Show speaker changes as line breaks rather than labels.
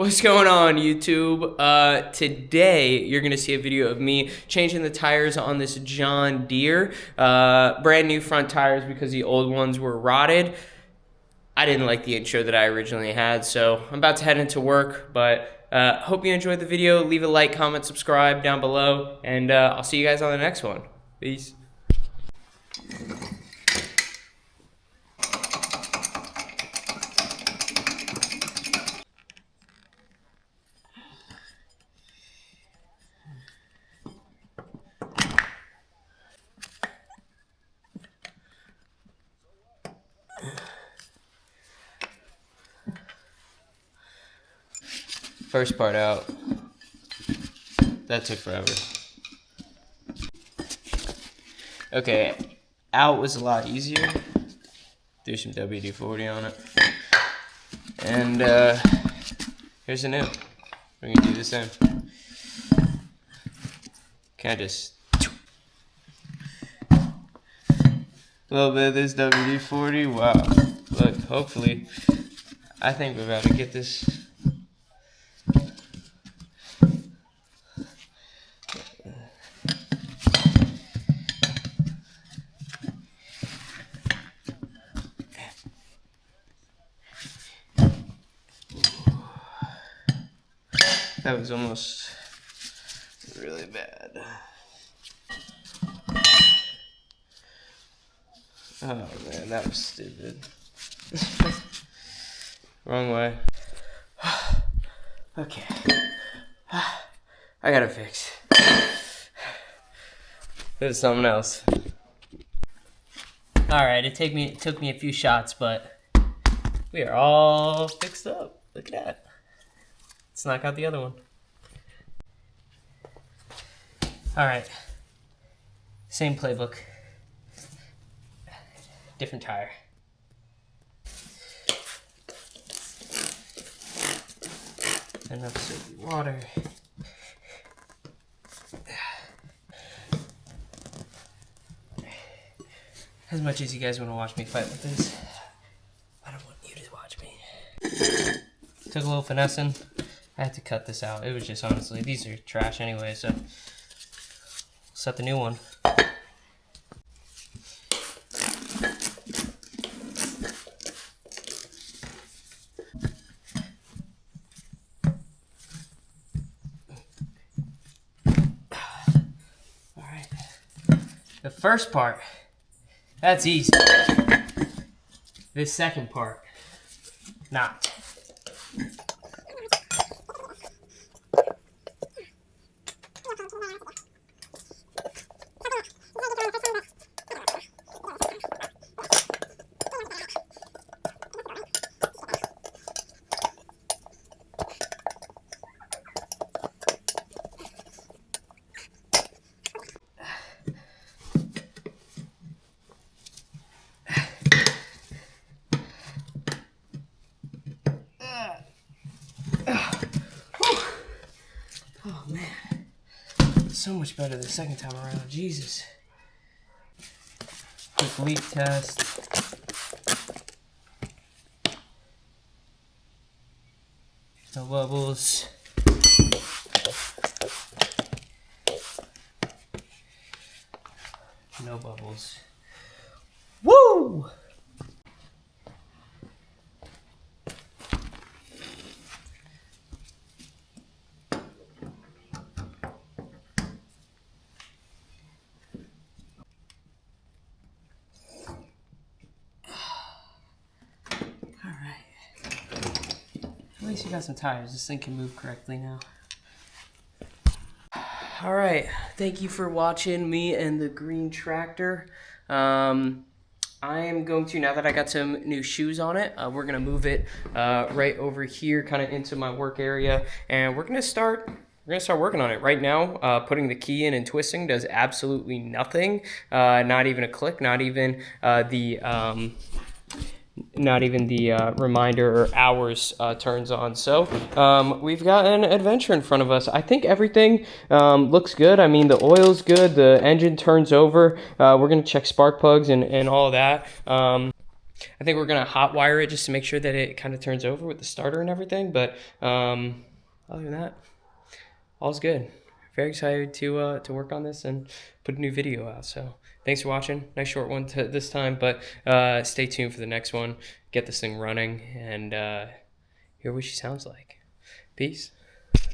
What's going on, YouTube? Today you're gonna see a video of me changing the tires on this John Deere. Brand new front tires because the old ones were rotted. I didn't like the intro that I originally had, so I'm about to head into work, but hope you enjoyed the video. Leave a like, comment, subscribe down below, and I'll see you guys on the next one. Peace. First part out. That took forever. Okay, out was a lot easier. Threw some WD-40 on it. And here's a new. We're gonna do the same. Can I just a little bit of this WD-40? Wow. Look, hopefully, I think we're about to get this. That was almost really bad. Oh man, that was stupid. Wrong way. Okay. I gotta fix. This is something else. Alright, it took me a few shots, but we are all fixed up. Look at that. Let's knock out the other one. Alright. Same playbook. Different tire. Enough soapy water. As much as you guys want to watch me fight with this, I don't want you to watch me. Took a little finessing. I had to cut this out. It was just honestly, these are trash anyway, so set the new one. All right. The first part, that's easy. This second part, not. Oh man, so much better the second time around, Jesus. Quick leak test. No bubbles. No bubbles. Woo! At least you got some tires. This thing can move correctly now. Alright, thank you for watching me and the green tractor. I am going to, now that I got some new shoes on it, we're going to move it right over here, kind of into my work area, and we're going to start working on it. Right now, putting the key in and twisting does absolutely nothing. Not even a click, not even the reminder or hours turns on. So we've got an adventure in front of us. I think everything looks good. I mean, the oil's good, the engine turns over. We're gonna check spark plugs and all of that. I think we're gonna hot wire it just to make sure that it kind of turns over with the starter and everything. But other than that, all's good. Very excited to work on this and put a new video out. So thanks for watching. Nice short one this time, but stay tuned for the next one. Get this thing running and hear what she sounds like. Peace.